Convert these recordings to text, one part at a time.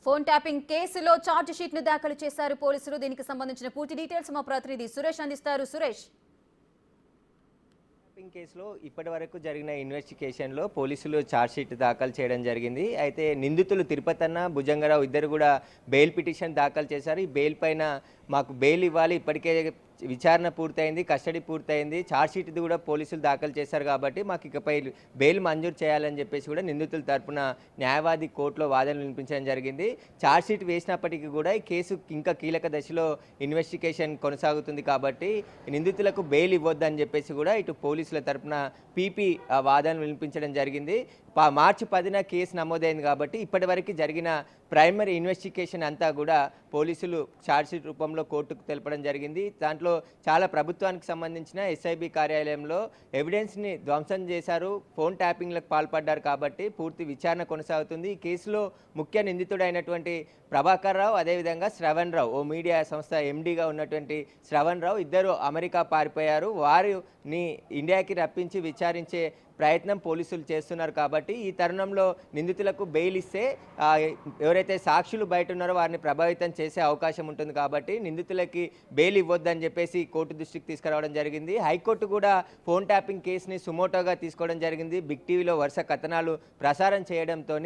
Phone tapping కేసులో charge sheet ను దాఖలు చేశారు పోలీసులు. దీనికి సంబంధించిన పూర్తి డీటెయిల్స్ మా ప్రతినిధి సురేష్ అందిస్తారు. సురేష్, ట్యాపింగ్ కేసులో ఇప్పటివరకు జరిగిన ఇన్వెస్టిగేషన్లో పోలీసులు ఛార్జ్ షీట్ దాఖలు చేయడం జరిగింది. అయితే నిందితులు తిరుపతన్న, భుజంగరావు ఇద్దరు కూడా బెయిల్ పిటిషన్ దాఖలు చేశారు. ఈ బెయిల్ పైన మాకు బెయిల్ ఇవ్వాలి, ఇప్పటికే విచారణ పూర్తయింది, కస్టడీ పూర్తయింది, ఛార్జ్ షీట్ కూడా పోలీసులు దాఖలు చేశారు కాబట్టి మాకు ఇకపై బెయిల్ మంజూరు చేయాలని చెప్పేసి కూడా నిందితుల తరపున న్యాయవాది కోర్టులో వాదనలు వినిపించడం జరిగింది. ఛార్జ్ షీట్ వేసినప్పటికీ కూడా ఈ కేసు ఇంకా కీలక దశలో ఇన్వెస్టిగేషన్ కొనసాగుతుంది కాబట్టి నిందితులకు బెయిల్ ఇవ్వొద్దని చెప్పేసి కూడా ఇటు పోలీసుల తరపున పీపీ వాదనలు వినిపించడం జరిగింది. మార్చి 10న కేసు నమోదైంది కాబట్టి ఇప్పటివరకు జరిగిన ప్రైమరీ ఇన్వెస్టిగేషన్ అంతా కూడా పోలీసులు ఛార్జ్షీట్ రూపంలో కోర్టుకు తెలపడం జరిగింది. దాంట్లో చాలా ప్రభుత్వానికి సంబంధించిన ఎస్ఐబి కార్యాలయంలో ఎవిడెన్స్ని ధ్వంసం చేశారు, ఫోన్ ట్యాపింగ్లకు పాల్పడ్డారు కాబట్టి పూర్తి విచారణ కొనసాగుతుంది. ఈ కేసులో ముఖ్య నిందితుడైనటువంటి ప్రభాకర్ రావు, అదేవిధంగా శ్రవణ్ రావు, ఓ మీడియా సంస్థ ఎండీగా ఉన్నటువంటి శ్రవణ్ రావు ఇద్దరు అమెరికా పారిపోయారు. వారిని ఇండియాకి రప్పించి విచారించే ప్రయత్నం పోలీసులు చేస్తున్నారు కాబట్టి ఈ తరుణంలో నిందితులకు బెయిల్ ఇస్తే ఎవరైతే సాక్షులు బయట ఉన్నారో వారిని ప్రభావితం చేసే అవకాశం ఉంటుంది కాబట్టి నిందితులకి బెయిల్ ఇవ్వొద్దని చెప్పేసి కోర్టు దృష్టికి తీసుకురావడం జరిగింది. హైకోర్టు కూడా ఫోన్ ట్యాపింగ్ కేసుని సుమోటోగా తీసుకోవడం జరిగింది. బిగ్ టీవీలో వరుస కథనాలు ప్రసారం చేయడంతో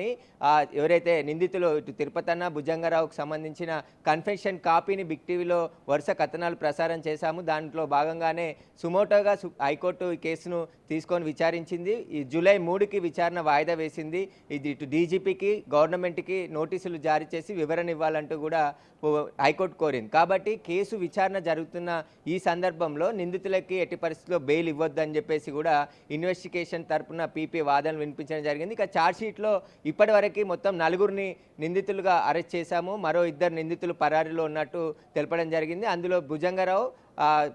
ఎవరైతే నిందితులు ఇటు తిరుపతన్న, భుజంగరావుకు సంబంధించిన కన్ఫెషన్ కాపీని బిగ్ టీవీలో వరుస కథనాలు ప్రసారం చేశాము. దాంట్లో భాగంగానే సుమోటోగా హైకోర్టు ఈ కేసును తీసుకొని విచారించింది. ఈ జూలై 3కి విచారణ వాయిదా వేసింది. ఇది ఇటు డీజీపీకి, గవర్నమెంట్కి నోటీసులు జారీ చేసి వివరణ ఇవ్వాలంటూ కూడా హైకోర్టు కోరింది. కాబట్టి కేసు విచారణ జరుగుతున్న ఈ సందర్భంలో నిందితులకి ఎట్టి పరిస్థితుల్లో బెయిల్ ఇవ్వొద్దని చెప్పేసి కూడా ఇన్వెస్టిగేషన్ తరపున పీపీ వాదనలు వినిపించడం జరిగింది. ఇక ఛార్జ్షీట్లో ఇప్పటివరకు మొత్తం 4 నిందితులుగా అరెస్ట్ చేశాము. మరో 2 నిందితులు పరారీలో ఉన్నట్టు తెలపడం జరిగింది. అందులో భుజంగరావు,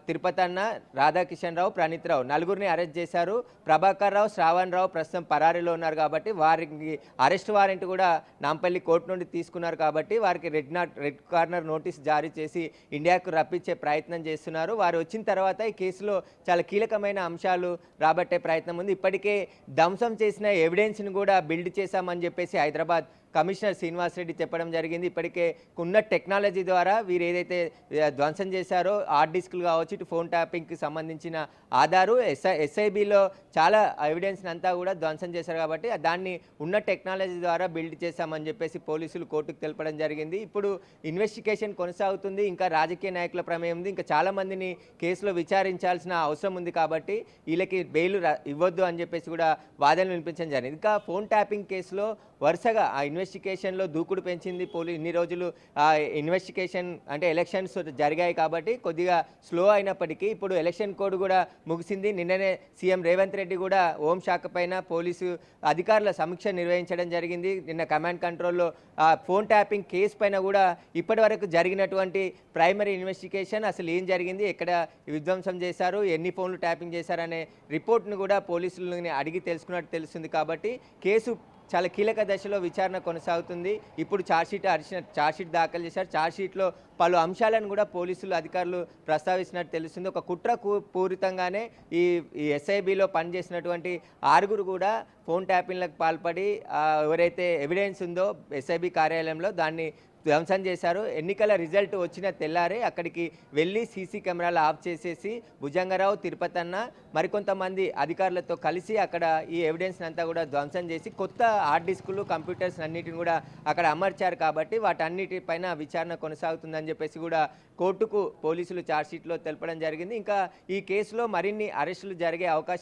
తిరుపతన్న, రాధాకిషన్ రావు, ప్రణీత్ రావు 4 అరెస్ట్ చేశారు. ప్రభాకర్ రావు, శ్రావణ్ రావు ప్రస్తుతం పరారీలో ఉన్నారు కాబట్టి వారికి అరెస్ట్ వారెంట్ కూడా నాంపల్లి కోర్టు నుండి తీసుకున్నారు కాబట్టి వారికి రెడ్ కార్నర్ నోటీస్ జారీ చేసి ఇండియాకు రప్పించే ప్రయత్నం చేస్తున్నారు. వారు వచ్చిన తర్వాత ఈ కేసులో చాలా కీలకమైన అంశాలు రాబట్టే ప్రయత్నం ఉంది. ఇప్పటికే ధ్వంసం చేసిన ఎవిడెన్స్ని కూడా బిల్డ్ చేశామని చెప్పేసి హైదరాబాద్ కమిషనర్ శ్రీనివాసరెడ్డి చెప్పడం జరిగింది. ఇప్పటికే ఉన్న టెక్నాలజీ ద్వారా వీరు ఏదైతే ధ్వంసం చేశారో హార్డ్ డిస్క్లు కావచ్చు, ఇటు ఫోన్ ట్యాపింగ్కి సంబంధించిన ఆధారు ఎస్ఐబిలో చాలా ఎవిడెన్స్ని అంతా కూడా ధ్వంసం చేశారు కాబట్టి దాన్ని ఉన్న టెక్నాలజీ ద్వారా బిల్డ్ చేశామని చెప్పేసి పోలీసులు కోర్టుకు తెలపడం జరిగింది. ఇప్పుడు ఇన్వెస్టిగేషన్ కొనసాగుతుంది. ఇంకా రాజకీయ నాయకుల ప్రమేయం ఉంది. ఇంకా చాలామందిని కేసులో విచారించాల్సిన అవసరం ఉంది కాబట్టి వీళ్ళకి బెయిల్ ఇవ్వద్దు అని చెప్పేసి కూడా వాదనలు వినిపించడం జరిగింది. ఇంకా ఫోన్ ట్యాపింగ్ కేసులో వరుసగా ఆ ఇన్వెస్టిగేషన్లో దూకుడు పెంచింది ఇన్ని రోజులు ఇన్వెస్టిగేషన్ అంటే ఎలక్షన్స్ జరిగాయి కాబట్టి కొద్దిగా స్లో అయినప్పటికీ ఇప్పుడు ఎలక్షన్ కోడ్ కూడా ముగిసింది. నిన్ననే సీఎం రేవంత్ రెడ్డి కూడా హోంశాఖ పైన పోలీసు అధికారుల సమీక్ష నిర్వహించడం జరిగింది. నిన్న కమాండ్ కంట్రోల్లో ఫోన్ ట్యాపింగ్ కేసు పైన కూడా ఇప్పటివరకు జరిగినటువంటి ప్రైమరీ ఇన్వెస్టిగేషన్, అసలు ఏం జరిగింది, ఎక్కడ విధ్వంసం చేశారు, ఎన్ని ఫోన్లు ట్యాపింగ్ చేశారనే రిపోర్ట్ను కూడా పోలీసులని అడిగి తెలుసుకున్నట్టు తెలుస్తుంది. కాబట్టి కేసు చాలా కీలక దశలో విచారణ కొనసాగుతుంది. ఇప్పుడు ఛార్జ్షీట్ దాఖలు చేశారు. ఛార్జ్షీట్లో పలు అంశాలను కూడా పోలీసులు అధికారులు ప్రస్తావిస్తున్నట్టు తెలుస్తుంది. ఒక కుట్ర పూరితంగానే ఈ ఎస్ఐబిలో పనిచేసినటువంటి 6 కూడా ఫోన్ ట్యాపింగ్లకు పాల్పడి ఎవరైతే ఎవిడెన్స్ ఉందో ఎస్ఐబి కార్యాలయంలో దాన్ని ధ్వంసం చేశారు. ఎన్నికల రిజల్ట్ వచ్చిన తెల్లారే అక్కడికి వెళ్ళి సీసీ కెమెరాలు ఆఫ్ చేసేసి భుజంగరావు, తిరుపతన్న మరికొంతమంది అధికారులతో కలిసి అక్కడ ఈ ఎవిడెన్స్ అంతా కూడా ధ్వంసం చేసి కొత్త హార్డ్ డిస్కులు, కంప్యూటర్స్ అన్నిటిని కూడా అక్కడ అమర్చారు కాబట్టి వాటన్నిటిపైన విచారణ కొనసాగుతుందని చెప్పేసి కూడా కోర్టుకు పోలీసులు ఛార్జ్షీట్లో తెలపడం జరిగింది. ఇంకా ఈ కేసులో మరిన్ని అరెస్టులు జరిగే అవకాశం